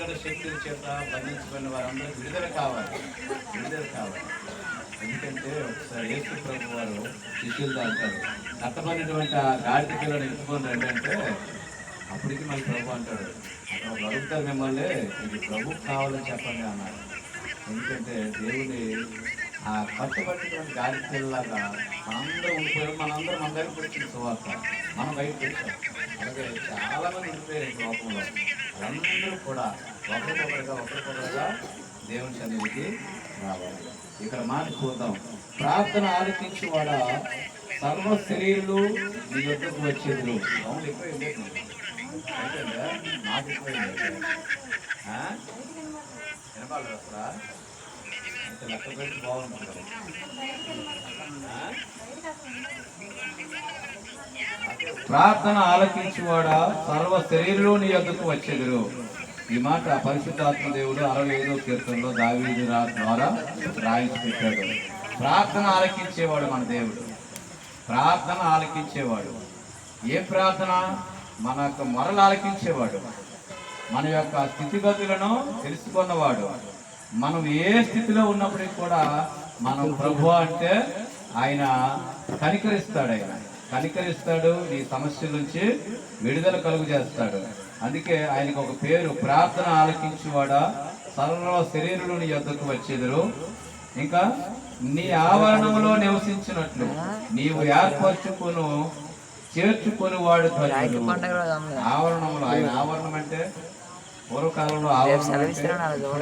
చీకటి శక్తుల చేత బంధించుకున్న వారందరూ విడుదల కావాలి. ఎందుకంటే ఒకసారి యేసు ప్రభు వారు శిష్యులతో అంటారు, కట్టబడినటువంటి ఆ గాడిద పిల్లని ఎత్తుకొని రండి అంటే అప్పటికి మన ప్రభు అంటాడు, అక్కడ అడుగుతారు మిమ్మల్ని, ఇది ప్రభుకు కావాలని చెప్పండి అన్నారు. ఎందుకంటే దేవుని ఆ కట్టుబడినటువంటి గాడిద పిల్లలాగా మనందరూ ఉండిపోయారు. మనందరం మన దగ్గరికి వచ్చింది సువార్త, మనం బయటకు వచ్చాం. అలాగే చాలా మంది ఉండిపోయారు లోకంలో. వాళ్ళందరూ కూడా ఒకరికొకరుగా దేవుని సన్నిధికి రావాలి. ఇక్కడ మాట చూద్దాం. ప్రార్థన ఆలకించువాడా సర్వ శరీరులు నీ యొద్దకు వచ్చేది. అవును ఎక్కువైంది అయిపోయిందా? మాట ఎక్కువైంది. వినపాలి అసలు అయితే లెక్క పెట్టి బాగుంటుంది. ప్రార్థన ఆలకించువాడా సర్వ శరీరులు నీ యొద్దకు వచ్చేదిరు. ఈ మాట పరిశుద్ధాత్మ దేవుడు 65వ కీర్తనలో దావీదు ద్వారా రాయించి పెట్టాడు. ప్రార్థన ఆలకించేవాడు మన దేవుడు. ప్రార్థన ఆలకించేవాడు. ఏ ప్రార్థన? మన యొక్క మొరలు ఆలకించేవాడు. మన యొక్క స్థితిగతులను తెలుసుకున్నవాడు. మనం ఏ స్థితిలో ఉన్నప్పటికీ కూడా మనం ప్రభు అంటే ఆయన కనికరిస్తాడు. కనికరిస్తాడు. నీ సమస్యల నుంచి విడుదల కలుగు చేస్తాడు. అందుకే ఆయనకు ఒక పేరు, ప్రార్థన ఆలకించువాడా సర్వ శరీరులు నీ యొద్దకు వచ్చేదురు. ఇంకా నీ ఆవరణంలో నివసించినట్లు నీవు ఏర్పరచుకును చేర్చుకొని వాడు ఆవరణంలో. ఆయన ఆవరణం అంటే పూర్వకాలంలో ఆవరణం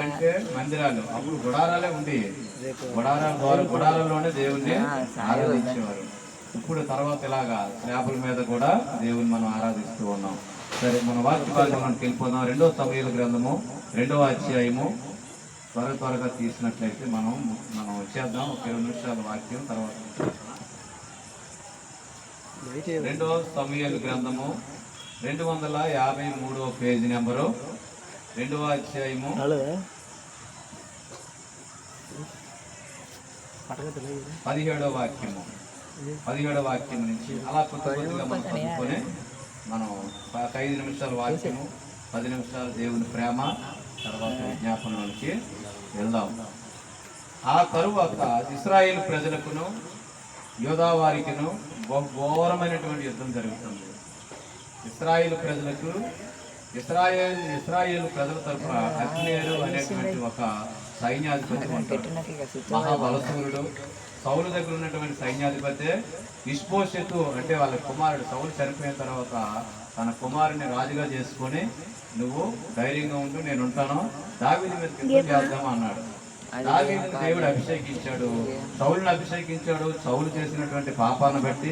అంటే మందిరాలు. అప్పుడు గుడారాలే ఉంది. గుడారాల్లోనే దేవుణ్ణి ఆరాధించేవారు. ఇప్పుడు తర్వాత ఇలాగా స్లాబుల మీద కూడా దేవుని మనం ఆరాధిస్తూ ఉన్నాం. సరే, మన వాక్య భాగంలోకి వెళ్ళిపోదాం. 2వ సమూయేలు గ్రంథము 2వ అధ్యాయము త్వరగా తీసినట్లయితే మనం వచ్చేద్దాం. ఒక 20 నిమిషాల వాక్యం తర్వాత. 2వ సమూయేలు గ్రంథము 253వ పేజీ నెంబరు 2వ అధ్యాయము 17వ వాక్యము. 17వ వాక్యం నుంచి అలా కొద్దిగా మనం చదువుకొని మనం 5 నిమిషాల వాక్యము, 10 నిమిషాలు దేవుని ప్రేమ, తర్వాత విజ్ఞాపనలోనికి వెళ్దాం. ఆ తరువాత ఇశ్రాయేలు ప్రజలకును యోధా వారికిను ఘోరమైనటువంటి యుద్ధం జరుగుతుంది. ఇశ్రాయేలు ప్రజలకు ఇశ్రాయేలు ప్రజల తరఫున అబ్నేరు అనేటువంటి ఒక సైన్యాధిపతి ఉంటాడు. మహాబలశూరుడు. సౌలు దగ్గర ఉన్నటువంటి సైన్యాధిపతి ఇష్బోషెతు అంటే వాళ్ళ కుమారుడు. సౌలు చనిపోయిన తర్వాత తన కుమారుని రాజుగా చేసుకొని, నువ్వు ధైర్యంగా ఉంటూ నేను ఉంటాను, దావీదు మీద యుద్ధం చేద్దామా అన్నాడు. దావీదుని దేవుడు అభిషేకించాడు, సౌలుని అభిషేకించాడు. సౌలు చేసినటువంటి పాపాన్ని బట్టి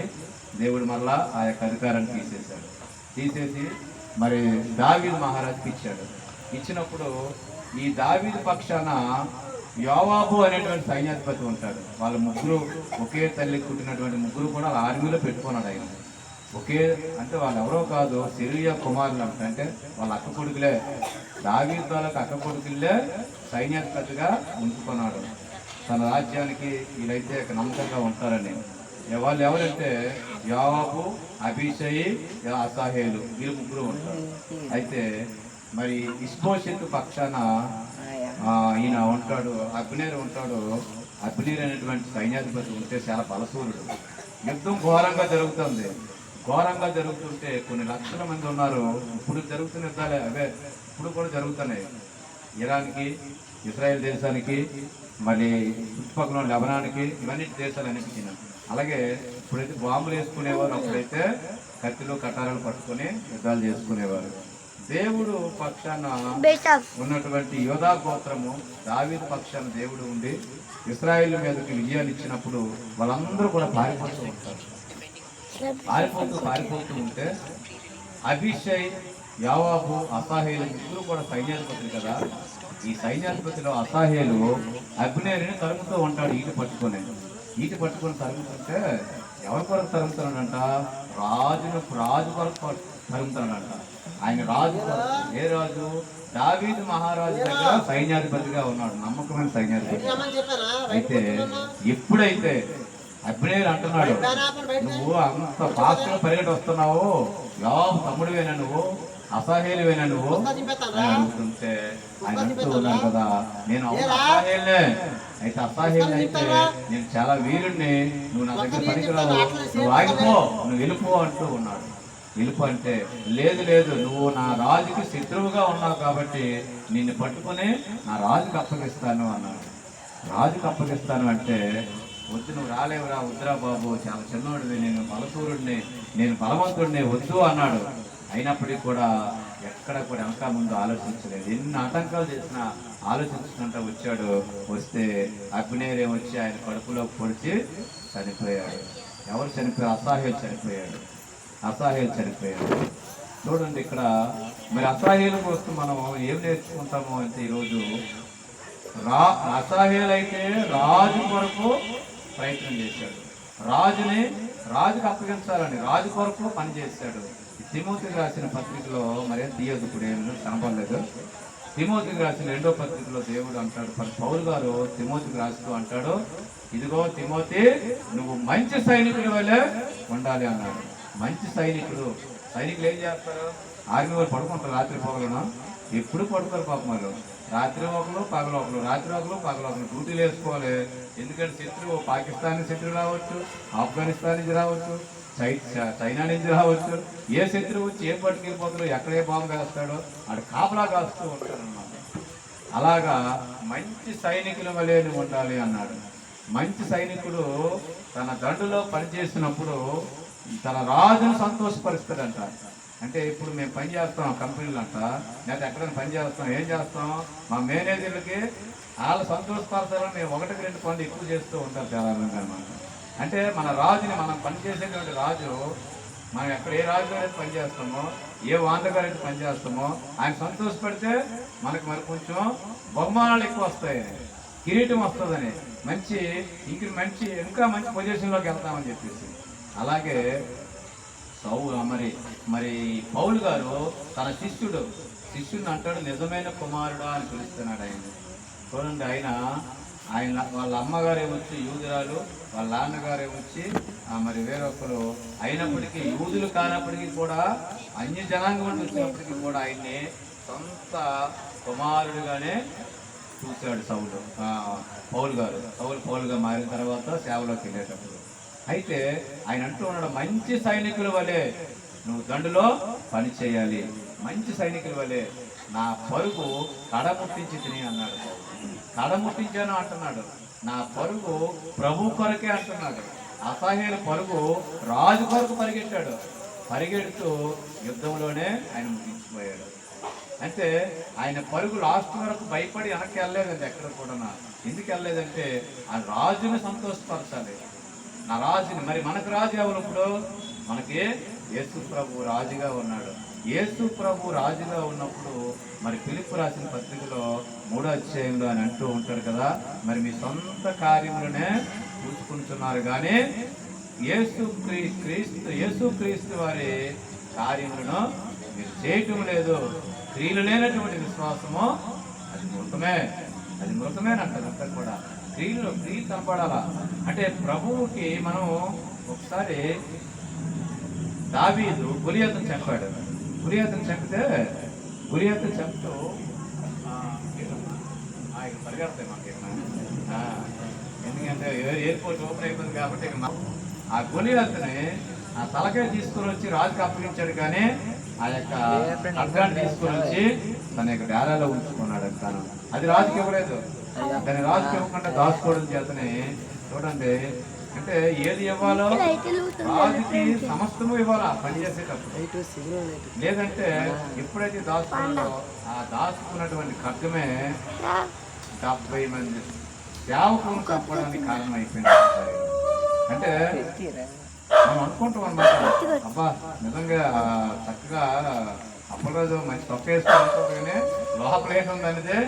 దేవుడు మళ్ళా ఆ యొక్క అధికారాన్ని తీసేసి మరి దావీదు మహారాజుకి ఇచ్చాడు. ఇచ్చినప్పుడు ఈ దావీదు పక్షాన యోవాబు అనేటువంటి సైన్యాధిపతి ఉంటాడు. వాళ్ళ ముగ్గురు ఒకే తల్లి పుట్టినటువంటి ముగ్గురు కూడా ఆర్మీలో పెట్టుకున్నాడు ఆయన. ఒకే అంటే వాళ్ళు ఎవరో కాదు, సిరియా కుమారులు అంటే వాళ్ళ అక్క కొడుకులే. దావీదు వాళ్ళకి అక్క కొడుకులే సైన్యాధిపతిగా ఉంచుకున్నాడు. తన రాజ్యానికి వీళ్ళైతే నమ్మకంగా ఉంటారని. వాళ్ళు ఎవరంటే యోవాబు, అబీషయి, అసాహేలు, వీళ్ళు ముగ్గురు ఉంటారు. అయితే మరి ఇష్బోషెతు పక్షాన ఈయన ఉంటాడు, అబ్నేరు ఉంటాడు. అబ్నేరు అనేటువంటి సైన్యాధిపతి ఉంటే చాలా బలసూరుడు. యుద్ధం ఘోరంగా జరుగుతుంటే కొన్ని లక్షల మంది ఉన్నారు. ఇప్పుడు జరుగుతున్న యుద్ధాలే అవే ఇప్పుడు కూడా జరుగుతున్నాయి. ఇరాన్కి, ఇజ్రాయెల్ దేశానికి, మళ్ళీ చుట్టుపక్కల లెబనాన్కి, ఇవన్నీ దేశాలు అనిపించిన. అలాగే ఇప్పుడైతే బాంబులు వేసుకునేవారు, అప్పుడైతే కత్తిలు కటారాలు పట్టుకొని యుద్ధాలు చేసుకునేవారు. దేవుడు పక్షాన ఉన్నటువంటి యోధా గోత్రము దావీదు పక్షాన దేవుడు ఉండి ఇశ్రాయేల్ మీదకి విజయాన్ని ఇచ్చినప్పుడు వాళ్ళందరూ కూడా పారిపోతూ ఉంటారు. పారిపోతూ ఉంటే అబీషై, యోవాబు, అసాహేలు ముగ్గురు కూడా సైన్యాధిపతులు కదా. ఈ సైన్యాధిపతిలో అసాహేలు అబ్నేరుని తరుముతూ ఉంటాడు. ఈట పట్టుకొని తరుముతుంటే ఎవరి కొరకు తరుముతున్నాడంట? రాజు కొరకు తరుముతున్నాడంట. ఆయన రాజు. ఏ రాజు? దావీదు మహారాజు దగ్గర సైన్యాధిపతిగా ఉన్నాడు, నమ్మకమైన సైన్యాధిపతి. అయితే ఎప్పుడైతే అబ్నేరు అంటున్నాడు, నువ్వు అంత ఫాస్ట్గా పరిగెట్టి వస్తున్నావు, యోవాబు తమ్ముడివేనా నువ్వు, అసహ్యులైన నువ్వు అని అడుగుతుంటే ఆయన అంటూ ఉన్నాడు కదా, నేను అసహ్యులే అయితే అసహ్యులు అయితే నేను చాలా వీరుణ్ణి, నువ్వు నా దగ్గర పనికిరావు, నువ్వు ఆగిపో, నువ్వు వెళ్ళిపో అంటూ ఉన్నాడు. వెళ్ళిపో అంటే లేదు లేదు, నువ్వు నా రాజుకి శత్రువుగా ఉన్నావు కాబట్టి నిన్ను పట్టుకుని నా రాజుకి అప్పగిస్తాను అన్నాడు. రాజుకి అప్పగిస్తాను అంటే వద్దు, నువ్వు రాలేవురా, వద్దురా బాబు, చాలా చిన్నవాడివి, నేను బలసూరుడిని, నేను బలవంతుడిని, వద్దు అన్నాడు. అయినప్పటికీ కూడా ఎక్కడ కూడా వెనక ముందు ఆలోచించలేదు. ఎన్ని ఆటంకాలు చేసినా ఆలోచించుకుంటూ వచ్చాడు. వస్తే అగ్నేయం వచ్చి ఆయన కడుపులో పొడిచి చనిపోయాడు. ఎవరు చనిపోయారు? అసహ్యులు చనిపోయాడు. అసహ్యులు చనిపోయాడు. చూడండి ఇక్కడ మరి అసహ్యులకు వస్తూ మనం ఏం నేర్చుకుంటాము అంటే, ఈరోజు అసహ్యులైతే రాజు కొరకు ప్రయత్నం చేశాడు. రాజుకి అప్పగించాలని రాజు కొరకు పనిచేశాడు. తిమోతికి రాసిన పత్రికలో మరేం తీయదు, ఇప్పుడు ఏమి కనపడలేదు. తిమోతికి రాసిన 2వ పత్రికలో దేవుడు అంటాడు, పౌలు గారు తిమోతికి రాస్తూ అంటాడు, ఇదిగో తిమోతి, నువ్వు మంచి సైనికుడి వల్లే ఉండాలి అన్నాడు. మంచి సైనికులు ఏం చేస్తారు? ఆర్మీ వాళ్ళు పడుకుంటారు రాత్రి పగలను, ఎప్పుడు పడుకోరు పాపం వాళ్ళు. రాత్రి ఒకరు పగలొకరు, రాత్రి ఒకరు పగలొకరు డ్యూటీలు వేసుకోవాలి. ఎందుకంటే శత్రువు పాకిస్తాన్ శత్రువు రావచ్చు, ఆఫ్ఘనిస్తాన్ నుంచి రావచ్చు, చైనా నుంచి రావచ్చు. ఏ శత్రువు వచ్చి ఏ పట్టుకెళ్ళిపోతాడో, ఎక్కడే బాంబు వేస్తాడో ఆడు కాపలా కాస్తూ ఉంటాడు అన్నమాట. అలాగా మంచి సైనికుల వలె ఉండాలి అన్నాడు. మంచి సైనికుడు తన దండులో పనిచేసినప్పుడు తన రాజును సంతోషపరుస్తాడంట. అంటే ఇప్పుడు మేము పని చేస్తాం కంపెనీలు అంట, లేదా ఎక్కడైనా పని చేస్తాం, ఏం చేస్తాం, మా మేనేజర్లకి వాళ్ళు సంతోషపరచాలని మేము 1-2 పనులు ఎక్కువ చేస్తూ ఉంటాం చాలా మంది అనమాట. అంటే మన రాజుని, మనం పనిచేసేటువంటి రాజు, మనం ఎక్కడ ఏ రాజు గారు అయితే పనిచేస్తామో, ఏ వాండ గారు అయితే పనిచేస్తామో ఆయన సంతోషపడితే మనకు మరి కొంచెం బహుమానాలు ఎక్కువ వస్తాయి, కిరీటం వస్తుందని, ఇంకా మంచి పొజిషన్లోకి వెళ్తామని చెప్పేసి. అలాగే మరి పౌలు గారు తన శిష్యుడిని అంటాడు, నిజమైన కుమారుడా అని పిలుస్తున్నాడు ఆయన. చూడండి, ఆయన వాళ్ళ అమ్మగారు ఏమొచ్చి యూదురాలు, వాళ్ళ నాన్నగారు ఏమొచ్చి మరి వేరొకరు అయినప్పటికీ, యూదులు కానప్పటికీ కూడా, అన్య జనాంగం నుండి వచ్చినప్పటికీ కూడా ఆయన్ని సొంత కుమారుడిగానే చూశాడు పౌలుగా మారిన తర్వాత సేవలోకి వెళ్ళేటప్పుడు. అయితే ఆయన అంటూ ఉన్నాడు, మంచి సైనికుల వలె నువ్వు దండులో పని చేయాలి, మంచి సైనికుల వలె నా పరుగు కడముట్టించి తిని అన్నాడు. కడముట్టించాను అంటున్నాడు, నా పరుగు ప్రభు కొరకే అంటున్నాడు. అసహ్యుల పరుగు రాజు కొరకు పరిగెడుతూ యుద్ధంలోనే ఆయన ముగించిపోయాడు. అంటే ఆయన పరుగు లాస్ట్ వరకు భయపడి వెనక్కి వెళ్ళలేదండి ఎక్కడ కూడా. ఎందుకు వెళ్ళలేదంటే ఆ రాజుని సంతోషపరచాలి, నా రాజుని. మరి మనకు రాజు ఎవరు? ఇప్పుడు మనకి యేసు ప్రభు రాజుగా ఉన్నాడు. యేసు ప్రభు రాజుగా ఉన్నప్పుడు మరి ఫిలిప్పు రాసిన పత్రికలో 3వ అధ్యాయంలో అని అంటూ ఉంటాడు కదా, మరి మీ సొంత కార్యములనే చూసుకుంటున్నారు కానీ యేసుక్రీస్తు వారి కార్యములను మీరు చేయటం లేదు. క్రియలు లేనటువంటి విశ్వాసము అది మృతమేనంటారు. అంతా కూడా క్రియలు కనపడాలా అంటే ప్రభువుకి. మనం ఒకసారి దావీదు గొలియాతును చంపాడు. గొలియాతును చంపుతూ పరిగెడతాయి మాకు. ఎందుకంటే ఎయిర్పోర్ట్ ఓపెన్ అయిపోయింది కాబట్టి ఆ గొలియాతుని ఆ తలకాయ తీసుకుని వచ్చి రాజుకి అప్పగించాడు. కానీ ఆ యొక్క ఖడ్గాన్ని తీసుకుని వచ్చి తన యొక్క డేరాలో ఉంచుకున్నాడు. తను అది రాజుకి ఇవ్వలేదు. దాన్ని రాజుకి ఇవ్వకుండా దాచుకోవడం చేతనే. చూడండి, అంటే ఏది ఇవ్వాలో రాజుకి సమస్తము ఇవ్వాలా పని చేసేటప్పుడు. లేదంటే ఎప్పుడైతే దాచుకున్నాడో ఆ దాచుకున్నటువంటి ఖడ్గమే 70 మంది సేవకులను చంపడానికి కారణం అయిపోయింది. అంటే మనం అనుకుంటాం అన్నమాట, అబ్బా నిజంగా చక్కగా అప్పటిరోజు మంచి తొక్క వేసుకుంటుంది, కానీ లోపల ఏంటుందనేదే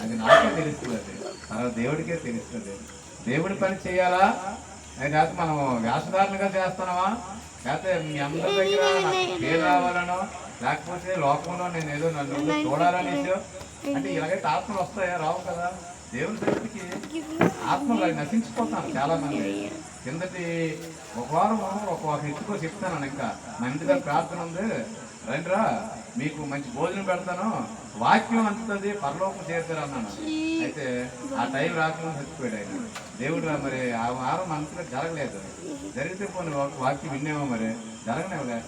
అది నాకే తెలుస్తుంది. తర్వాత దేవుడికే తెలుస్తుంది. దేవుడి పని చేయాలా, లేకపోతే మనం వేషధారణగా చేస్తున్నామా, లేకపోతే మీ అందరి దగ్గర నాకు పేరు రావాలనో, లేకపోతే లోకంలో నేను ఏదో నన్ను చూడాలనేసో. అంటే ఇలాగైతే ఆత్మలు వస్తాయా? రావు కదా. దేవుని సన్నిధికి ఆత్మలు నశించిపోతాను చాలా మంది. కిందటి ఒక వారం ఒక ఎత్తుకో చెప్తాను. ఇంకా మా ఇంటి దగ్గర ప్రార్థన ఉంది, రండిరా మీకు మంచి భోజనం పెడతాను, వాక్యం అందుతుంది, పరలోకం చేరుతారు అన్నాను. అయితే ఆ టైం రాకుండా చచ్చిపోయాడు ఆయన. దేవుడు మరి ఆ వారం మనసులో జరగలేదు. జరిగితే పోనీ వాక్యం వినేమో, మరి జరగనేవలే.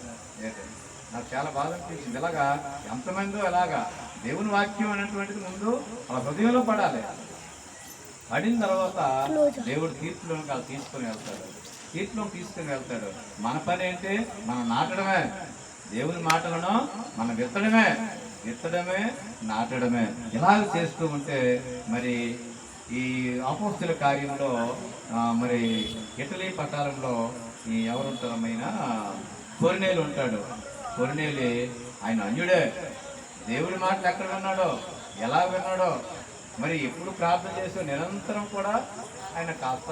నాకు చాలా బాధ అనిపించింది. ఇలాగా ఎంతమందో ఇలాగా దేవుని వాక్యం అనేటువంటిది ముందు అలా హృదయంలో పడాలి. పడిన తర్వాత దేవుడు తీర్పులోకి అలా తీసుకొని వెళ్తాడు, తీర్పులోకి తీసుకొని వెళ్తాడు. మన పని ఏంటి? మనం నాటడమే, దేవుని మాటలను మనం విత్తడమే నాటడమే. ఇలాగ చేస్తూ ఉంటే మరి ఈ అపోస్తుల కార్యంలో మరి ఇటలీ పట్టణంలో ఈ ఎవరుంటారమైనా కొర్నేలు ఉంటాడు. కొర్నేలి ఆయన అన్యుడే. దేవుడి మాటలు ఎక్కడ విన్నాడో, ఎలా విన్నాడో, మరి ఎప్పుడు ప్రార్థన చేస్తూ నిరంతరం కూడా ఆయన కాస్త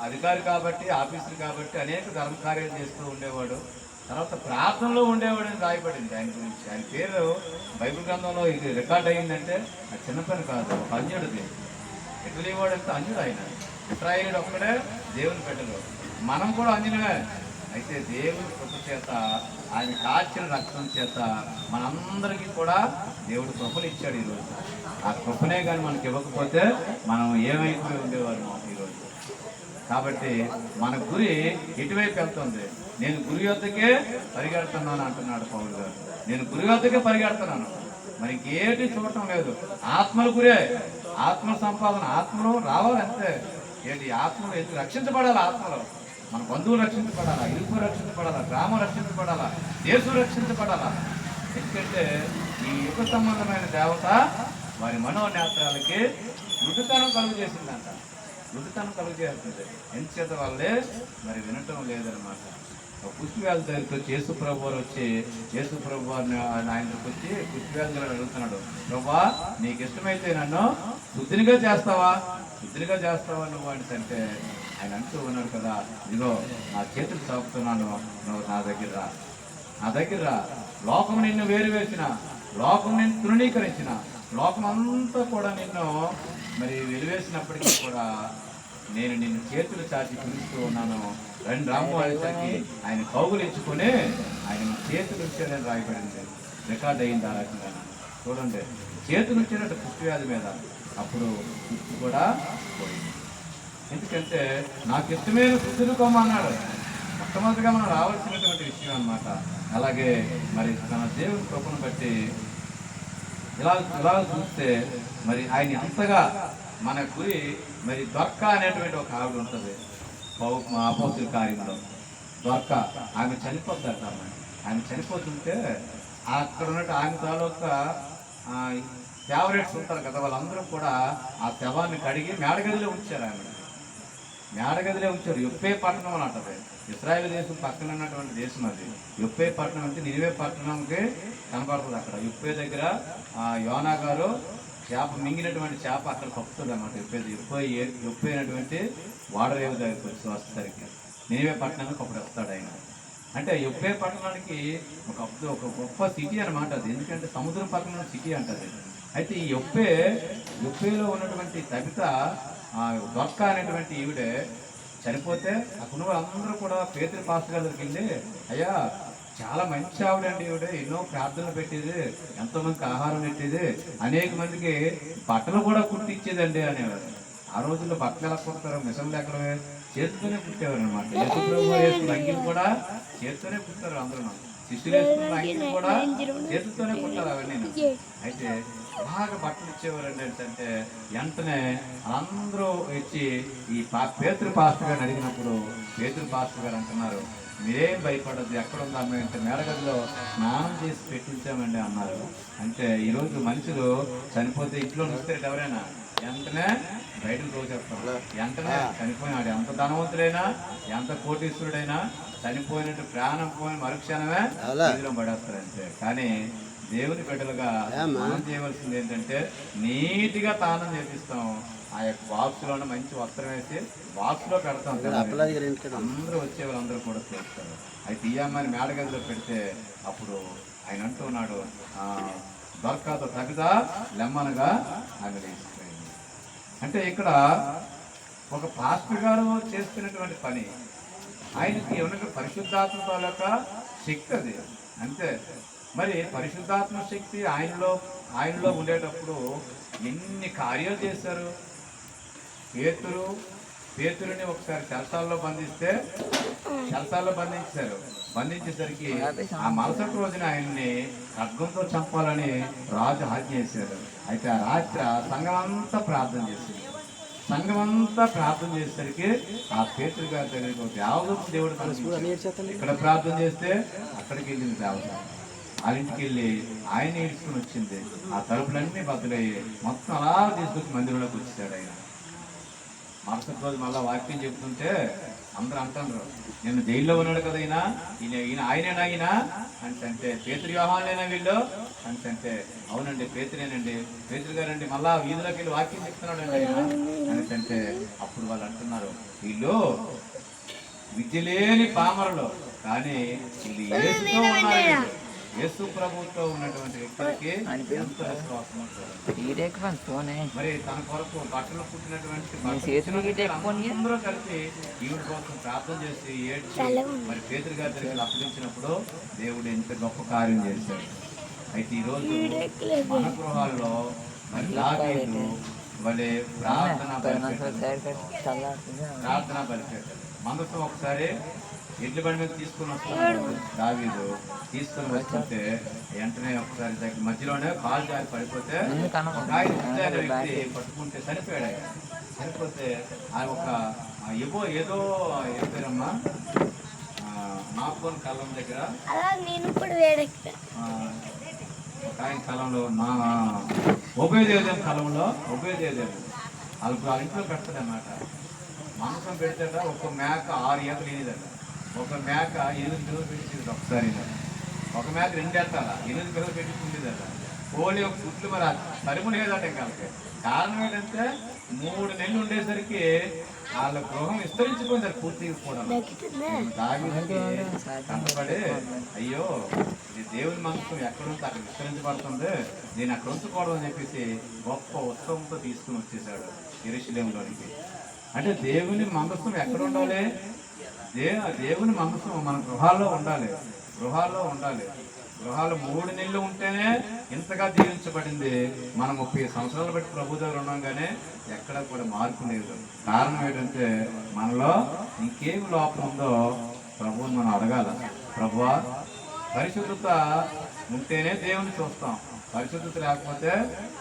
అధికారి కాబట్టి, ఆఫీసర్ కాబట్టి అనేక ధర్మకార్యాలు చేస్తూ ఉండేవాడు. తర్వాత ప్రార్థనలో ఉండేవాడని రాయబడింది ఆయన గురించి. ఆయన పేరు బైబిల్ గ్రంథంలో ఇది రికార్డ్ అయ్యిందంటే అది చిన్న పని కాదు, ఒక అన్యుడిది. ఇటలీ వాడు అంటే అన్యుడు ఆయన. ఇస్రాయేలుడు ఒక్కడే దేవుని పెట్టడు. మనం కూడా అన్యులమే. అయితే దేవుని కృప చేత, ఆయన కాచిన రక్తం చేత మనందరికీ కూడా దేవుడు కృపలు ఇచ్చాడు ఈరోజు. ఆ కృపనే కానీ మనకి ఇవ్వకపోతే మనం ఏమైపోయి ఉండేవారు ఈరోజు. కాబట్టి మన గురి ఎటువైపు వెళ్తుంది? నేను గురి వద్దకే పరిగెడుతున్నాను అంటున్నాడు పౌలు గారు. నేను గురి వద్దకే పరిగెడుతున్నాను, మరి ఇంకేటి చూడటం లేదు. ఆత్మల గురే, ఆత్మ సంపాదన, ఆత్మలో రావాలంతే. ఏంటి ఆత్మలు ఎందుకు రక్షించబడాలి? ఆత్మలో మన బంధువులు రక్షించబడాలా, ఇరుపు రక్షించబడాలా, గ్రామం రక్షించబడాలా, దేశం రక్షించబడాలా. ఎందుకంటే ఈ యుగ సంబంధమైన దేవత వారి మనోనేత్రాలకి మృదుతనం కలుగు చేసిందంట. మృదుతనం కలుగు చేస్తుంది. ఎందుచేత వాళ్ళే మరి వినటం లేదనమాట. పుష్టివ్యాధి దగ్గరికి వచ్చి యేసుప్రభు వారు వచ్చి, యేసుప్రభు వారిని ఆయనకు వచ్చి పుష్టివ్యాధి గారు అడుగుతున్నాడు, ప్రభా నీకు ఇష్టమైతే నన్ను శుద్ధినిగా చేస్తావా నువ్వు అంటే ఆయన అంటూ ఉన్నాడు కదా, ఇదిగో నా చేతులు చాపుతున్నాను, నువ్వు నా దగ్గర రా. లోకం నిన్ను వేసిన, లోకం నిన్ను తృణీకరించిన, లోకం అంతా కూడా నిన్ను మరి వెలివేసినప్పటికీ కూడా నేను నిన్ను చేతులు చాచి పిలుస్తూ ఉన్నాను. రెండు రాము అనేసరికి ఆయన కౌగులు ఇచ్చుకొని ఆయన చేతులు ఇచ్చాడని రాయబడింది. రికార్డ్ అయింది ఆ రకంగా. చూడండి, చేతులు ఇచ్చినట్టు పుష్టివ్యాధి మీద. అప్పుడు పుష్టి కూడా పోయింది. ఎందుకంటే నాకు ఇష్టమైన శుద్ధులు కొమ్మన్నాడు. మొట్టమొదటిగా మనం రావాల్సినటువంటి విషయం అన్నమాట. అలాగే మరి మన దేవుని కృపను బట్టి ఇలా చూస్తే మరి ఆయన అంతగా మన గురి మరి దొర్క అనేటువంటి ఒక ఆవిడ ఉంటుంది అపోస్తుల కార్యంలో. దొర్క ఆమె చనిపోద్దట. ఆమె చనిపోతుంటే అక్కడ ఉన్నట్టు ఆమె తాలూకా ఫేవరెట్స్ ఉంటారు కదా, వాళ్ళందరూ కూడా ఆ శవాన్ని కడిగి మేడగదిలో ఉంచారు. మేడగదిలో ఉంచారు. యొప్పే పట్టణం అని అంటది. ఇశ్రాయేలు దేశం పక్కన ఉన్నటువంటి దేశం అది. యొప్పే పట్టణం అంటే నినివే పట్టణంకి కనపడుతుంది. అక్కడ యొప్పే దగ్గర యోనా గారు చేప మింగినటువంటి చేప అక్కడ కప్పుతుంది అన్నమాట. యొప్పైనటువంటి వాడరేవు దగ్గరికి వచ్చి వస్తేసరికి నినివే పట్టణానికి ఒకటి వస్తాడు ఆయన. అంటే యొప్పే పట్టణానికి ఒక గొప్ప సిటీ అనమాట అది. ఎందుకంటే సముద్రం పక్కన సిటీ అంటది. అయితే ఈ యొప్పేలో ఉన్నటువంటి తబిత దొర్క అనేటువంటి ఈవిడే చనిపోతే అక్కడ వాళ్ళందరూ కూడా పేతురు పాస్టర్ గారి దగ్గరికి వెళ్ళి, అయ్యా చాలా మంచి ఆవిడండి ఈవిడ, ఎన్నో ప్రార్థనలు పెట్టేది, ఎంతోమందికి ఆహారం పెట్టేది, అనేక మందికి బట్టలు కూడా కుట్టించేదండి అనేవారు. ఆ రోజుల్లో బట్టలు ఎలా కుడతారు? మిషన్లు ఎక్కడ? చేతితోనే కుట్టేవారు అనమాట. వేసుకున్న అంగిలు కూడా చేతితోనే కుట్టారు అందరూ. శిష్యులు వేసుకున్న అంగిలు కూడా చేతితోనే కుట్టారు అవన్నీ. అయితే బాగా బట్టలు ఇచ్చేవారండి. ఏంటంటే వెంటనే అందరూ ఇచ్చి ఈ పేతురు పాస్టర్ గారిని అడిగినప్పుడు పేతురు పాస్టర్ గారు అంటున్నారు, మీరేం భయపడద్దు, ఎక్కడుందా అమ్మాయి అంటే మేడగదిలో స్నానం చేసి పెట్టించామండి అన్నారు. అంటే ఈరోజు మనుషులు చనిపోతే ఇంట్లో వస్తారు ఎవరైనా వెంటనే బయటకు తోచేస్తాం. వెంటనే చనిపోయినాడు ఎంత ధనవంతుడైనా, ఎంత కోటీశ్వరుడైనా చనిపోయినట్టు ప్రాణం పోయిన మరుక్షణమే ఇందులో పడేస్తారంటే. కానీ దేవుని బిడ్డలుగా మనం చేయవలసింది ఏంటంటే నీట్గా తానం చేపిస్తాం. ఆ యొక్క బాక్స్లోనే మంచి వస్త్రం వేసి బాక్స్లో పెడతాం. అందరూ వచ్చే వాళ్ళందరూ కూడా చేస్తారు. అది తీయమ్మని మేడగదిలో పెడితే అప్పుడు ఆయన అంటూ ఉన్నాడు, దొరకతో తగ్గుతా లెమ్మనగా ఆమె లేచిపోయింది. అంటే ఇక్కడ ఒక పాస్టర్ గారు చేస్తున్నటువంటి పని, ఆయనకి ఏమన్నా పరిశుద్ధాత్మ తాలూక శక్తి అది అంతే. మరి పరిశుద్ధాత్మ శక్తి ఆయనలో ఉండేటప్పుడు ఎన్ని కార్యాలు చేశారు. పేతురుని ఒకసారి చెరసాల్లో బంధించారు. బంధించేసరికి ఆ మరుసటి రోజున ఆయన్ని ఖడ్గంతో చంపాలని రాజు ఆజ్ఞ చేశారు. అయితే ఆ రాత్రి సంఘమంతా ప్రార్థన చేసేసరికి ఆ పేతురు గారి దగ్గరికి ఒక దేవదూత దేవుడు ఇక్కడ ప్రార్థన చేస్తే అక్కడికి వెళ్ళింది దేవత. వాళ్ళ ఇంటికి వెళ్ళి ఆయన ఈడ్చుకుని వచ్చింది. ఆ తలుపులన్నీ బద్దలయ్యి మొత్తం అలా తీసుకొచ్చి మందిరంలోకి వచ్చేసాడు ఆయన. మరుసటి రోజు మళ్ళీ వాక్యం చెప్తుంటే అందరూ అంటారు, నేను జైల్లో ఉన్నాడు కదా ఆయనేనా అంటే పేతురు యోహానేనా వీళ్ళు అంటే అవునండి పేతురేనండి, పేతురు గారండి. మళ్ళా వీధిలోకి వెళ్ళి వాక్యం చెప్తున్నాడు అండి ఆయన అంటే అప్పుడు వాళ్ళు అంటున్నారు, వీళ్ళు విద్య లేని పామరులు కానీ వీళ్ళు యేసుతో ఉన్నారు. యేసు ప్రభుతో ఉన్నటువంటి వ్యక్తులకి ఎంత విశ్వాసం ఉంటుంది. మరి తన కొరకు బట్టలు పుట్టినటువంటి అందరూ కలిసి ఈవిడ కోసం ప్రార్థన చేసి ఏడ్చి మరి పేతురు గారి దగ్గర అప్పగించినప్పుడు దేవుడు ఎంత గొప్ప కార్యం చేశాడు. అయితే ఈరోజు మన గృహాల్లో మరి దావీదు వలె ప్రార్థన బలిపెట్టాడు. మనతో ఒకసారి ఎడ్ల బండి మీద తీసుకుని వస్తున్నాడు దావీదు. తీసుకుని వస్తుంటే వెంటనే ఒకసారి మధ్యలోనే కాలు జారి పడిపోతే ఒక ఆయన వ్యక్తి పట్టుకుంటే చనిపోయాడు. చనిపోతే ఆ ఒక ఏదో పేరమ్మా నాగోన్ కాలం దగ్గర ఒక ఆయన కాలంలో మా ఉభయదేవుని కాలంలో వాళ్ళ ఇంట్లో పెడతాడు అన్నమాట. మాంసం పెడతాడ. ఒక మేక 6 ఏళ్ళు లేనిదట. ఒక మేక 8 పిల్లలు పెట్టింది ఒకసారి. ఒక మేక 2 ఎత్తాల 8 పిల్లలు పెట్టించుకుండేదట. కోడి ఒక గుడ్లు మరి సరిపడి లేదట. ఇంకా కారణం ఏంటంటే 3 నెలలు ఉండేసరికి వాళ్ళ గృహం విస్తరించిపోయింది పూర్తిగా కూడా. దావీదుకి కష్టపడి అయ్యో ఇది దేవుని మనసు ఎక్కడుంటే అక్కడ విస్తరించబడుతుంది, నేను అక్కడ ఉంచుకోవడం అని చెప్పేసి గొప్ప ఉత్సవంతో తీసుకుని వచ్చేసాడు యెరూషలేములోనికి. అంటే దేవుని మనస్సు ఎక్కడ ఉండాలి? దేవుని మనస్సు మన గృహాల్లో ఉండాలి. గృహాలు 3 నెలలు ఉంటేనే ఇంతగా దీవించబడింది. మనం 30 సంవత్సరాలు బట్టి ప్రభు దగ్గర ఉన్నాగానే ఎక్కడ కూడా మార్పు లేదు. కారణం ఏంటంటే మనలో ఇంకేం లోపం ఉందో ప్రభువుని మనం అడగాల. ప్రభువా, పరిశుద్ధత ఉంటేనే దేవుని చూస్తాం, పరిశుద్ధత లేకపోతే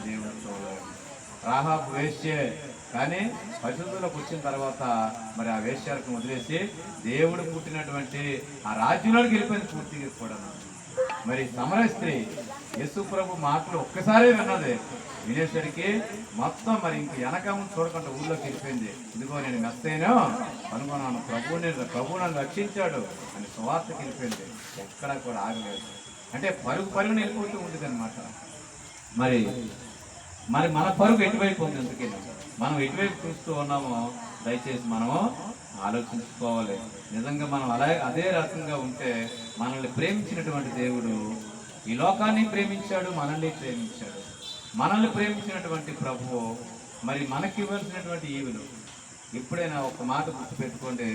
దేవుని చూడలేము. రాహాబు వేశ్యే, కానీ పరిశుద్ధులకు వచ్చిన తర్వాత మరి ఆ వేశ్యాలకు వదిలేసి దేవుడు పుట్టినటువంటి ఆ రాజ్యంలోకి వెళ్ళిపోయింది పూర్తిగా కూడా. మరి సమర స్త్రీ యేసు ప్రభు మాటలు ఒక్కసారే వినేసరికి మొత్తం మరి ఇంక వెనక ముందు చూడకుండా ఊళ్ళోకి వెళ్ళిపోయింది. ఇదిగో నేను మెస్తైనా కనుగొన్నాను, ప్రభు నన్ను రక్షించాడు అని సువార్తకి వెళ్ళిపోయింది. ఎక్కడా కూడా ఆగలేదు. అంటే పరుగుని వెళ్ళిపోతూ ఉంటుంది అనమాట. మరి మన పరుగు ఎటువైపు ఉంది? అందుకే మనం ఎటువైపు చూస్తూ ఉన్నామో దయచేసి మనము ఆలోచించుకోవాలి. నిజంగా మనం అదే రకంగా ఉంటే మనల్ని ప్రేమించినటువంటి దేవుడు ఈ లోకాన్ని ప్రేమించాడు, మనల్ని ప్రేమించాడు. మనల్ని ప్రేమించినటువంటి ప్రభువు మరి మనకి ఇవ్వాల్సినటువంటి ఈవులు. ఎప్పుడైనా ఒక మాట గుర్తుపెట్టుకోండి,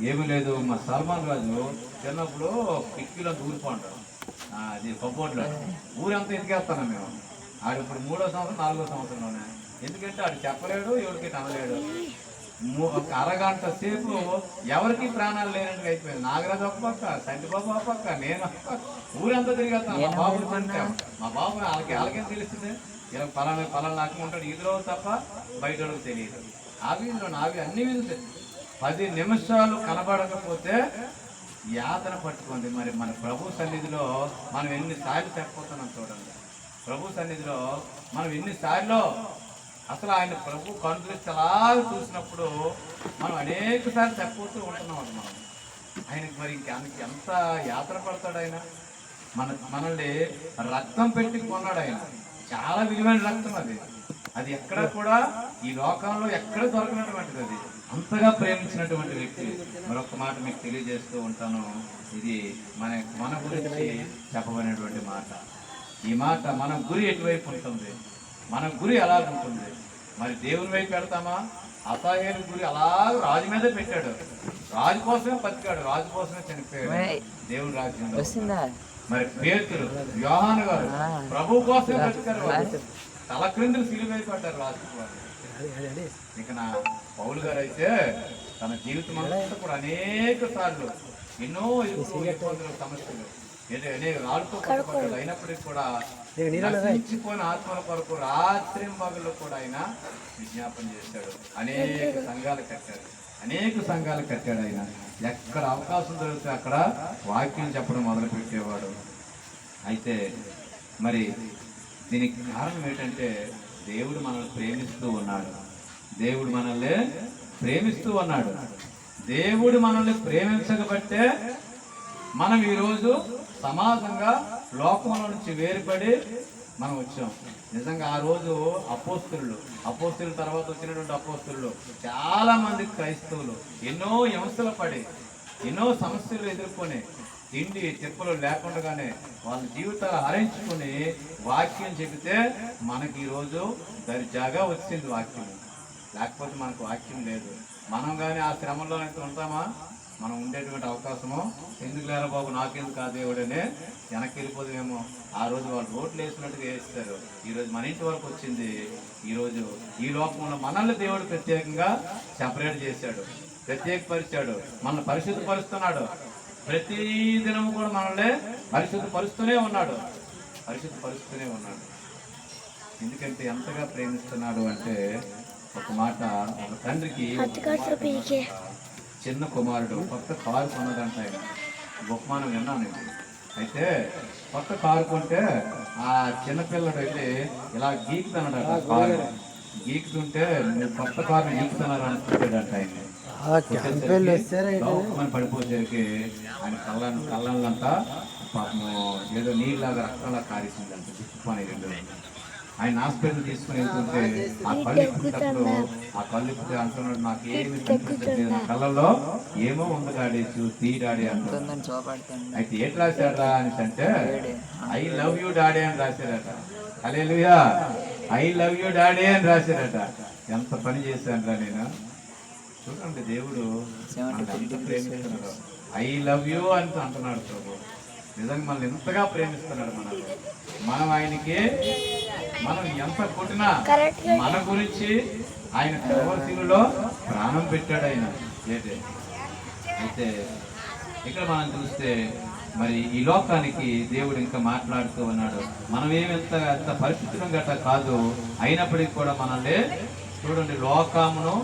ఏమీ లేదు. మా సల్మాన్ రాజు చిన్నప్పుడు కిటికీలో దూరిపోంటాడు, అది కబోర్డ్లో ఊరంతా ఎదిగేస్తాను మేము. ఆడు ఇప్పుడు 3వ సంవత్సరం 4వ సంవత్సరంలోనే. ఎందుకంటే ఆడు చెప్పలేడు, ఎవరికి అనలేడు. ఒక అరగంట సేపు ఎవరికి ప్రాణాలు లేనట్టుగా అయిపోయింది. నాగరాజు ఒక పక్క, సంటిబాబు ఒక పక్క, నేను ఊరంతా తిరిగేస్తాను. మా బాబు మా బాబు వాళ్ళకేం తెలుస్తుంది? ఇలా పలానా నాకు ఉంటాడు ఈదులో తప్ప బయట తెలియదు. అవి అన్ని విధులు 10 నిమిషాలు కనబడకపోతే యాతన పట్టుకోండి. మరి మన ప్రభు సన్నిధిలో మనం ఎన్నిసార్లు చెప్పిపోతున్నాం చూడండి. ప్రభు సన్నిధిలో మనం ఎన్నిసార్లు అసలు ఆయన ప్రభు కనుదృష్టి అలా చూసినప్పుడు మనం అనేక సార్లు చెప్పిపోతూ ఉంటున్నాం. మనం ఆయనకి మరి ఎంత యాత్ర పడతాడు ఆయన. మనల్ని రక్తం పెట్టి కొన్నాడు ఆయన. చాలా విలువైన రక్తం అది ఎక్కడ కూడా ఈ లోకంలో ఎక్కడ దొరకనటువంటిది. అది అంతగా ప్రేమించినటువంటి వ్యక్తి. మరొక మాట మీకు తెలియజేస్తూ ఉంటాను. ఇది మన గురించి చెప్పబడినటువంటి మాట. ఈ మాట మన గురి ఎటువైపు ఉంటుంది, మన గురి ఎలా ఉంటుంది? మరి దేవుని వైపు పెడతామా? అసాహేలు గురి అలా రాజు మీదే పెట్టాడు. రాజు కోసమే బతికాడు, రాజు కోసమే చనిపోయాడు. దేవుని రాజ్యంలో మరి పేతురు, యోహాను గారు ప్రభు కోసం బ్రతికారు. తల క్రిందులు సిలువైపడ్డారు రాజువారు. ఇక నా పౌలు గారు అయితే తన జీవితం అంతా కూడా అనేక సార్లు ఎన్నో ఇబ్బందులు, సమస్యలు, రాళ్ళతో పట్టుబడ్డాడు. అయినప్పటికీ కూడా నశించిపోయిన ఆత్మల కొరకు రాత్రి పగళ్ళు కూడా ఆయన విజ్ఞాపన చేశాడు. అనేక సంఘాలు కట్టాడు ఆయన. ఎక్కడ అవకాశం దొరికితే అక్కడ వాక్యం చెప్పడం మొదలు పెట్టేవాడు. అయితే మరి దీనికి కారణం ఏంటంటే దేవుడు మనల్ని ప్రేమిస్తూ ఉన్నాడు. దేవుడు మనల్ని ప్రేమించకపోతే మనం ఈరోజు సమాజంగా లోకంలో నుంచి వేరుపడి మనం వచ్చాం. నిజంగా ఆ రోజు అపోస్తుల తర్వాత వచ్చినటువంటి అపోస్తులు చాలా మంది క్రైస్తవులు ఎన్నో హింసలు పడి ఎన్నో సమస్యలు ఎదుర్కొని తిండి చెప్పులు లేకుండానే వాళ్ళ జీవితాలు హరించుకుని వాక్యం చెబితే మనకి ఈరోజు దర్జాగా వచ్చింది వాక్యం. లేకపోతే మనకు వాక్యం లేదు. మనం కానీ ఆ శ్రమంలో ఉంటామా? మనం ఉండేటువంటి అవకాశము ఎందుకు లేరా బాబు, నాకెందుకు ఆ దేవుడనే వెనక్కి వెళ్ళిపోదేమో. ఆ రోజు వాళ్ళు రోడ్లు వేసినట్టుగా వేస్తారు. ఈరోజు మన ఇంటి వరకు వచ్చింది. ఈరోజు ఈ లోకంలో మనల్ని దేవుడు ప్రత్యేకంగా సెపరేట్ చేశాడు, ప్రత్యేకపరిచాడు, మనల్ని పరిశుద్ధపరుస్తున్నాడు. ప్రతి దినము కూడా మనల్ని పరిశుద్ధపరుస్తూనే ఉన్నాడు. ఎందుకంటే ఎంతగా ప్రేమిస్తున్నాడు అంటే, ఒక మాట, ఒక తండ్రికి చిన్న కుమారుడు కొత్త కారు కొన్నదంట. ఆయన బహుమానం విన్నాను. అయితే కొత్త కారు కొంటే ఆ చిన్నపిల్లడు వెళ్ళి ఇలా గీకుతున్నాడట. కారు గీకుతుంటే కొత్త కారుని గీకుతున్నారు అనుకుంటాడంట. ఆయన పడిపోయేసరికి ఆయన కళ్ళంతా పాపము ఏదో నీళ్ళలాగా రక్తంలా కారేసిందంట. చుట్టుపని రెండు. ఆయన హాస్పిటల్ తీసుకుని వెళ్తుంటే ఆ కళ్ళు ఇప్పుడే అంటున్నాడు, నాకు ఏమి నా కళ్ళల్లో ఏమో ఉంది డాడీ, డాడీ అంటున్నాడు. అయితే ఏం రాశాడా అని అంటే, ఐ లవ్ యూ డాడీ అని రాశాడట. హల్లెలూయా, ఐ లవ్ యూ డాడీ అని రాశాడట. ఎంత పని చేశానురా నేను. చూడండి, దేవుడు ఎంత ప్రేమిస్తున్నాడు. ఐ లవ్ యూ అని అంటున్నాడు ప్రభు. నిజంగా మనల్ని ఎంతగా ప్రేమిస్తున్నాడు. మనం ఆయనకి మనం ఎంత కొట్టినా మన గురించి ఆయన కల్వరిలో ప్రాణం పెట్టాడు ఆయన. అయితే ఇక్కడ మనం చూస్తే మరి ఈ లోకానికి దేవుడు ఇంకా మాట్లాడుతూ ఉన్నాడు. మనం ఎంత పరిస్థితులు గట్ట కాదు, అయినప్పటికీ కూడా మనల్ని చూడండి, లోకమును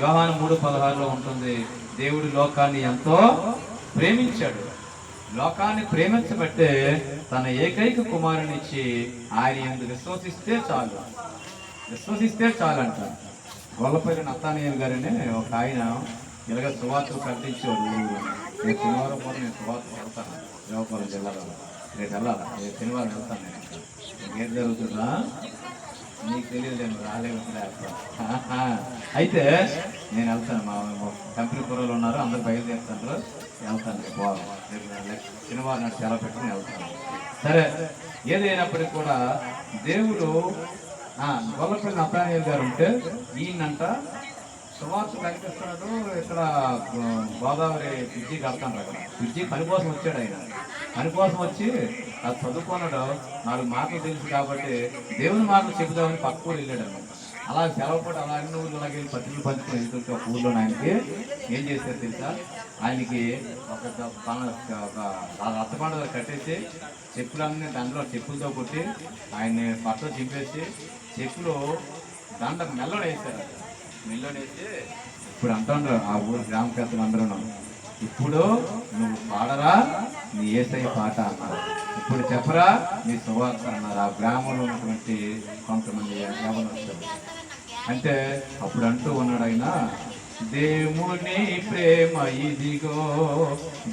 యోహాను 3:16 ఉంటుంది. దేవుడు లోకాన్ని ఎంతో ప్రేమించాడు. లోకాన్ని ప్రేమించబట్టే తన ఏకైక కుమారుని ఇచ్చి ఆయన ఎందుకు విశ్వసిస్తే చాలంట. గొల్లపల్లి నత్తానీయులు గారని ఒక ఆయన ఇలాగ సువార్తలు ప్రకటించేవాడు. నేను శనివారం పూట నేను సువార్తలు వెళ్తాను, శ్రీకాకుళం జిల్లాలో. రేపు వెళ్ళాలి, రేపు శనివారం వెళ్తాను. నేను ఏం జరుగుతుందా నీకు తెలియదు, నేను రాలేము. అయితే నేను వెళ్తాను. మా కంపెనీ కూరలు ఉన్నారు, అందరు బయలుదేరుతాను, వెళ్తాను. రేపు శనివారం నాడు సెలవు పెట్టుకుని వెళ్తాను. సరే, ఏదైనప్పటికీ కూడా దేవుడు గొల్లపల్లి నత్తానీయులు గారు ఉంటే ఈయనంట సువార్త ప్రకటిస్తున్నాడు. ఇక్కడ గోదావరి బ్రిడ్జి కడతాను. అక్కడ బ్రిడ్జి పని కోసం వచ్చాడు ఆయన. పని కోసం వచ్చి అది చదువుకున్నాడు. 4 మాటలు తెలుసు కాబట్టి దేవుని మాటలు చెబుదామని పక్క ఊరు వెళ్ళాడు అనమాట. అలా సెలవు పడి అలా అన్ని ఊళ్ళు అలాగే పత్రికలు పంచుకొని వెళ్తుంటే ఒక ఊళ్ళో ఆయనకి ఏం చేశారు తెలుసా? ఆయనకి ఒక రచ్చబండ కట్టేసి చెప్పులన్నీ దండలో చెప్పులతో కొట్టి ఆయన్ని పట్టలో చింపేసి చెప్పులు దండ మెల్లోనే వేశారు. మెల్లోనేసి ఇప్పుడు అంటుండ్రు ఆ ఊరు గ్రామ పెద్దలు అందరూ, ఇప్పుడు నువ్వు పాడరా నీ యేసయ్య పాట అన్నారు, ఇప్పుడు చెప్పరా నీ సువార్త అన్నారు. ఆ గ్రామంలో ఉన్నటువంటి కొంతమంది యవనస్తులు. అంటే అప్పుడు అంటూ ఉన్నాడు ఆయన, దేవుని ప్రేమ ఇదిగో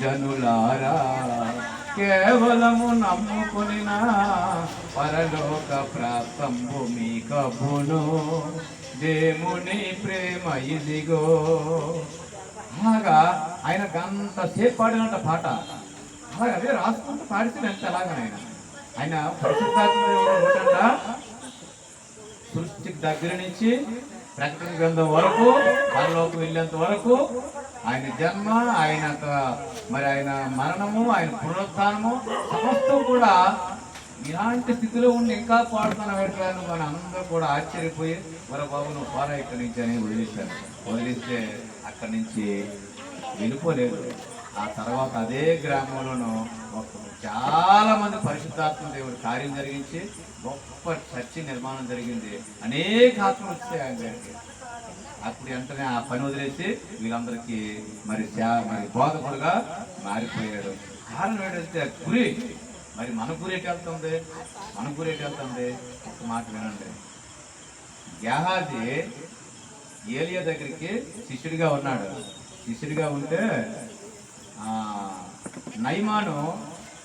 జనులారా, కేవలము నమ్ముకునిన పరలోక ప్రాప్తంబు మీ కబును. దేవుని ప్రేమ ఇదిగో. అలాగా ఆయన గంట సేపు పాడినంట పాట. అలాగే అదే రాసుకుంటూ పాడితే ఎంత ఎలాగనైనా ఆయన పరిశుద్ధాత్మ సృష్టికి దగ్గర నుంచి ప్రకటన గ్రంథం వరకు, పరలోకి వెళ్ళేంత వరకు ఆయన జన్మ, ఆయన మరి ఆయన మరణము, ఆయన పునరుత్థానము సమస్తం కూడా ఇలాంటి స్థితిలో ఉండి ఇంకా పాడుతున్న వేటగాను మన అందరూ కూడా ఆశ్చర్యపోయి మరి బాబు నువ్వు పారా ఇక్కడి నుంచి అని వదిలేశారు. వదిలిస్తే అక్కడి నుంచి వెళ్ళిపోలేదు. ఆ తర్వాత అదే గ్రామంలోనూ చాలా మంది పరిశుద్ధాత్మ దేవుడు కార్యం జరిగించి గొప్ప చర్చి నిర్మాణం జరిగింది. అనేక ఆత్మలు వచ్చాయి ఆయన దగ్గరికి. అప్పుడు వెంటనే ఆ పని వదిలేసి వీళ్ళందరికీ మరి బోధకుడుగా మారిపోయాడు. కారణం ఏంటంటే గురి. మరి మన గురి ఎటు వెళ్తుంది? మన గురి ఎటు వెళ్తుంది? ఒక మాట వినండి. గేహాజీ ఏలియా దగ్గరికి శిష్యుడిగా ఉన్నాడు. శిష్యుడిగా ఉంటే నయమాను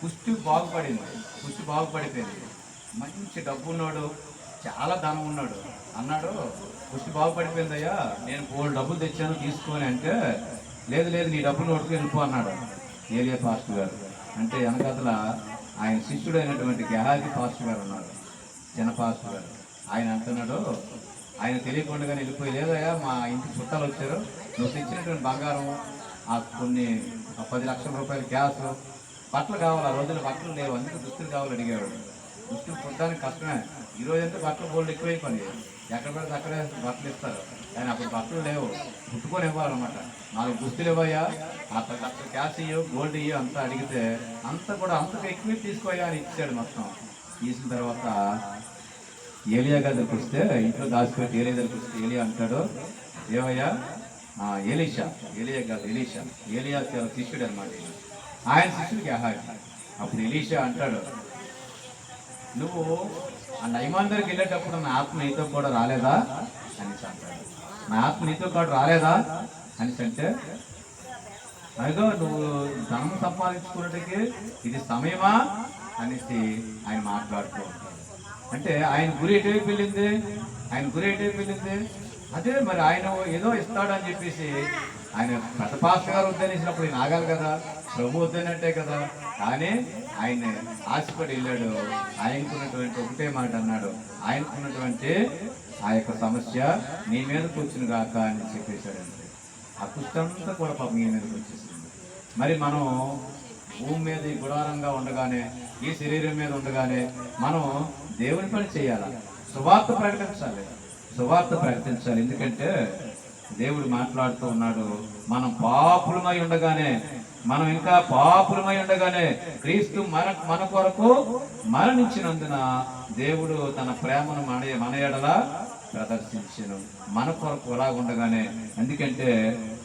కుష్టి బాగుపడిపోయింది. మంచి డబ్బు ఉన్నాడు, చాలా ధనం ఉన్నాడు. అన్నాడు, కుష్టి బాగుపడిపోయిందయ్యా, నేను 4 డబ్బులు తెచ్చాను తీసుకొని. అంటే లేదు లేదు నీ డబ్బులు నోటుకు వెళ్ళిపో అన్నాడు ఏలియా పాస్టర్ గారు. అంటే వెనకాతల ఆయన శిష్యుడు అయినటువంటి గెహాజీ పాస్టర్ గారు ఉన్నాడు, చిన్న పాస్టర్ గారు. ఆయన అంటున్నాడు, ఆయన తెలియకుండానే వెళ్ళిపోయి, లేదయ్యా మా ఇంటికి చుట్టాలు వచ్చారు, నువ్వు తెచ్చినటువంటి బంగారం, కొన్ని 10 లక్షల రూపాయల గ్యాస్, బట్టలు కావాలి. ఆ రోజుల్లో బట్టలు లేవు, అందుకే దుస్తులు కావాలి అడిగాడు. దుస్తులు కుట్టడానికి కష్టమే. ఈరోజు అంటే బట్టలు బోల్డ్ ఎక్కువైపోయింది, ఎక్కడ పడితే అక్కడే బట్టలు ఇస్తారు. కానీ అప్పుడు బట్టలు లేవు, కుట్టుకొని ఇవ్వాలన్నమాట. 4 దుస్తులు ఇవ్వయా, 10 లక్షల క్యాష్ ఇవ్వు, గోల్డ్ ఇవ్వు అంతా అడిగితే అంతా కూడా అంతకు ఎక్కువ తీసుకోయా అని ఇచ్చాడు. మొత్తం తీసిన తర్వాత ఏలియా దగ్గరికి వస్తే, ఇంట్లో దాచిపెట్టి ఏలియా దగ్గరికి వస్తే ఏలియా అంటాడు, ఏవయ్యా ఎలీషా, ఏలియా కాదు ఎలీషా, ఏలియా శిష్యుడు అనమాట. ఆయన శిష్యుడికి గెహాజీ. అప్పుడు ఎలీషా అంటాడు, నువ్వు ఆ నయమాన్ దగ్గరికి వెళ్ళేటప్పుడు నా ఆత్మ నీతో కూడా రాలేదా అనేసి అంటాడు. నా ఆత్మ నీతో కూడా రాలేదా అనేసి అంటే, అదిగో నువ్వు ధనం సంపాదించుకున్నట్టుకి ఇది సమయమా అనేసి ఆయన మాట్లాడుతూ ఉంటాడు. అంటే ఆయన గురి ఎటువైపు వెళ్ళింది? ఆయన గురి ఎటువైపు వెళ్ళింది? అదే మరి ఆయన ఏదో ఇస్తాడని చెప్పేసి ఆయన పెద్ద పాస్టర్ గారు వద్దనేసినప్పుడు ఈయన ఆగాలి కదా, ప్రభు వద్దనంటే కదా. కానీ ఆయన ఆశపడి వెళ్ళాడు. ఆయనకున్నటువంటి ఒకటే మాట అన్నాడు, ఆయనకున్నటువంటి ఆ యొక్క సమస్య నీ మీదకి వచ్చిన కాక అని చెప్పేశాడంటే ఆ కుష్టంతా కూడా పాపం మీ మీదకి వచ్చేసింది. మరి మనం భూమి మీద ఈ గుడారంగా ఉండగానే, ఈ శరీరం మీద ఉండగానే మనం దేవుని పని చేయాలి, సువార్త ప్రకటించాలి. ఎందుకంటే దేవుడు మాట్లాడుతూ ఉన్నాడు, మనం పాపులమై ఉండగానే, మనం ఇంకా పాపులమై ఉండగానే క్రీస్తు మన కొరకు మరణించినందున దేవుడు తన ప్రేమను మన ఎడల ప్రదర్శించను. మన కొరకు అలాగుండగానే. ఎందుకంటే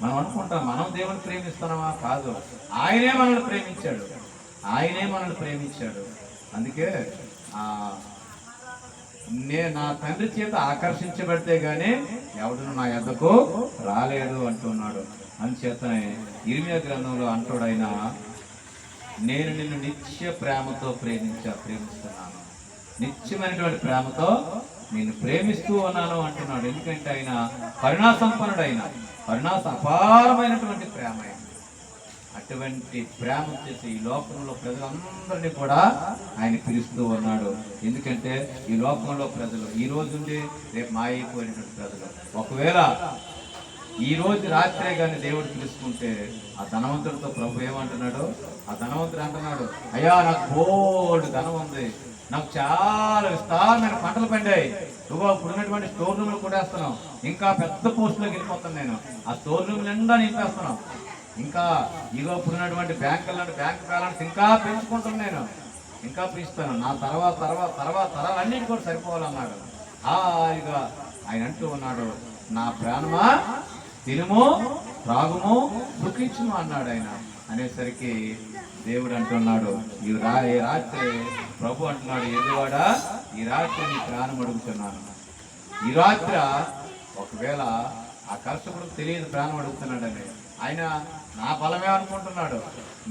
మనం అనుకుంటాం మనం దేవుని ప్రేమిస్తున్నామా? కాదు, ఆయనే మనల్ని ప్రేమించాడు. అందుకే నా తండ్రి చేత ఆకర్షించబడితే గానీ ఎవడును నా యొద్దకు రాలేడు అంటున్నాడు. అందుచేతనే ఇర్మియా గ్రంథంలో అంటాడు ఆయన, నేను నిన్ను నిత్య ప్రేమతో ప్రేమిస్తున్నాను, నిత్యమైనటువంటి ప్రేమతో నేను ప్రేమిస్తూ ఉన్నాను అంటున్నాడు. ఎందుకంటే ఆయన కరుణాసంపన్నుడైన, అపారమైనటువంటి ప్రేమ. అటువంటి ప్రేమ వచ్చేసి ఈ లోకంలో ప్రజలందరినీ కూడా ఆయన పిలుస్తూ ఉన్నాడు. ఎందుకంటే ఈ లోకంలో ప్రజలు ఈ రోజు నుండి రేపు మాయైపోయినటువంటి ప్రజలు, ఒకవేళ ఈ రోజు రాత్రే కానీ దేవుడు పిలుచుకుంటే ఆ ధనవంతుడితో ప్రభు ఏమంటున్నాడు? ఆ ధనవంతుడు అంటున్నాడు, అయ్యా నాకు బోల్డ్ ధనం ఉంది, నాకు చాలా విస్తారమైన పంటలు పండాయి, నువ్వు ఇప్పుడున్నటువంటి స్టోర్ రూమ్లు కొట్టేస్తున్నావు, ఇంకా పెద్ద పోస్టులోకి వెళ్ళిపోతాను నేను, ఆ స్టోర్ రూమ్ నిండా నింపేస్తున్నావు, ఇంకా ఇగో ఇప్పుడున్నటువంటి బ్యాంక్ బ్యాలెన్స్ ఇంకా పెంచుకుంటాను నేను, ఇంకా పెంచుతాను, నా తర్వాత తరాలన్నిటి కూడా సరిపోవాలన్నాడు. హాయిగా ఆయన అంటూ ఉన్నాడు, నా ప్రాణమా తినుము త్రాగుము సుఖించుము అన్నాడు ఆయన. అనేసరికి దేవుడు అంటున్నాడు, ఈ రాత్రి ప్రభు అంటున్నాడు, ఎదువాడా ఈ రాత్రి నీ ప్రాణం అడుగుతున్నాను. ఈ రాత్రి ఒకవేళ ఆ కర్షకుడికి తెలియదు ప్రాణం అడుగుతున్నాడని, ఆయన నా బలమే అనుకుంటున్నాడు,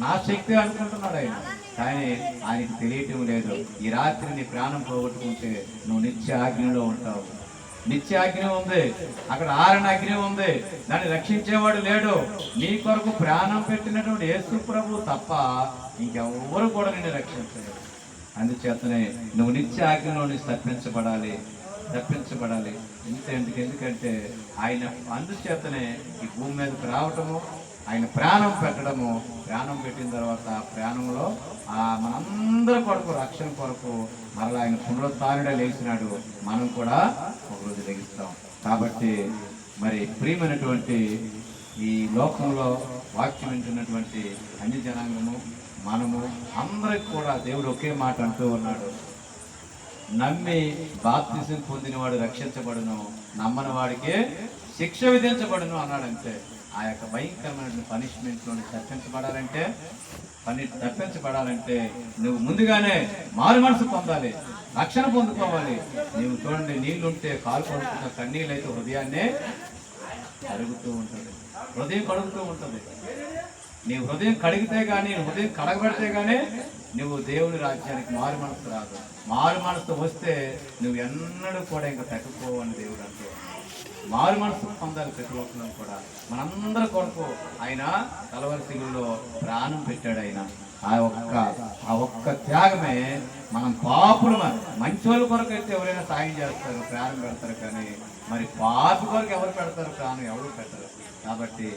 నా శక్తి అనుకుంటున్నాడు ఆయన, కానీ ఆయనకి తెలియటం లేదు. ఈ రాత్రి నీ ప్రాణం పోగొట్టుకుంటే నువ్వు నిత్య అగ్నిలో ఉంటావు. నిత్య అగ్ని ఉంది, అక్కడ ఆరణ అగ్ని ఉంది, దాన్ని రక్షించేవాడు లేడు. నీ కొరకు ప్రాణం పెట్టినటువంటి యేసు ప్రభు తప్ప ఇంకెవ్వరు కూడా నిన్ను రక్షించలేరు. అందుచేతనే నువ్వు నిత్య అగ్నిలో నుంచి తప్పించబడాలి. ఎందుకంటే ఆయన అందుచేతనే ఈ భూమి మీదకి రావటము, ఆయన ప్రాణం పెట్టడము, ప్రాణం పెట్టిన తర్వాత ప్రాణంలో మనందరి కొరకు, రక్షణ కొరకు మరలా ఆయన పునరుత్థానుడే లేచినాడు. మనం కూడా ఒకరోజు లెగిస్తాం. కాబట్టి మరి ప్రియమైనటువంటి ఈ లోకంలో వాక్యం వింటున్నటువంటి అన్ని జనాంగము, మనము అందరికి కూడా దేవుడు ఒకే మాట అంటూ ఉన్నాడు, నమ్మి బాప్తిసం పొందినవాడు రక్షించబడును, నమ్మని వాడికే శిక్ష విధించబడును అన్నాడంతే. ఆ యొక్క భయంకరమైన పనిష్మెంట్ నుండి తప్పించబడాలంటే నువ్వు ముందుగానే మారు మనసు పొందాలి, రక్షణ పొందుకోవాలి. నువ్వు చూడండి, నీళ్లుంటే కాలు కడుగుతున్న కన్నీళ్ళు అయితే హృదయాన్నే కడుగుతూ ఉంటుంది, హృదయం కడుగుతూ ఉంటుంది. నీ హృదయం కడిగితే కానీ, హృదయం కడగబడితే కానీ నువ్వు దేవుని రాజ్యానికి మారు మనసు రాదు. మారు మనసు వస్తే నువ్వు ఎన్నడూ కూడా ఇంకా తగ్గిపోవు అని దేవుడు అంటే. మారు మనసు పొందాలి ప్రతి ఒక్కరు కూడా. మనందరి కొరకు ఆయన కలవరి శిలువలో ప్రాణం పెట్టాడు. ఆయన ఆ ఒక్క త్యాగమే మనం పాపులు. మంచి వాళ్ళ కొరకు అయితే ఎవరైనా సాయం చేస్తారు, ప్రాణం పెడతారు, కానీ మరి పాపి కొరకు ఎవరు పెడతారు? ప్రాణం ఎవరు పెట్టరు. కాబట్టి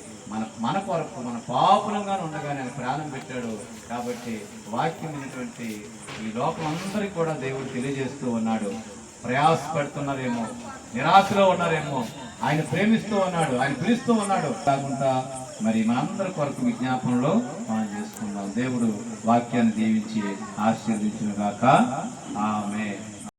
మన కొరకు, మన పాపులంగానే ఉండగానే ఆయన ప్రాణం పెట్టాడు. కాబట్టి వాక్యం అయినటువంటి ఈ లోకం అందరికీ కూడా దేవుడు తెలియజేస్తూ ఉన్నాడు. ప్రయాసపడుతున్నారేమో, నిరాశలో ఉన్నారేమో, ఆయన ప్రేమిస్తూ ఉన్నాడు, ఆయన పిలుస్తూ ఉన్నాడు. కాకుండా మరి మనందరి కొరకు విజ్ఞాపనలో మనం చేసుకుందాం. దేవుడు వాక్యాన్ని దీవించి ఆశీర్వదించును గాక. ఆమేన్.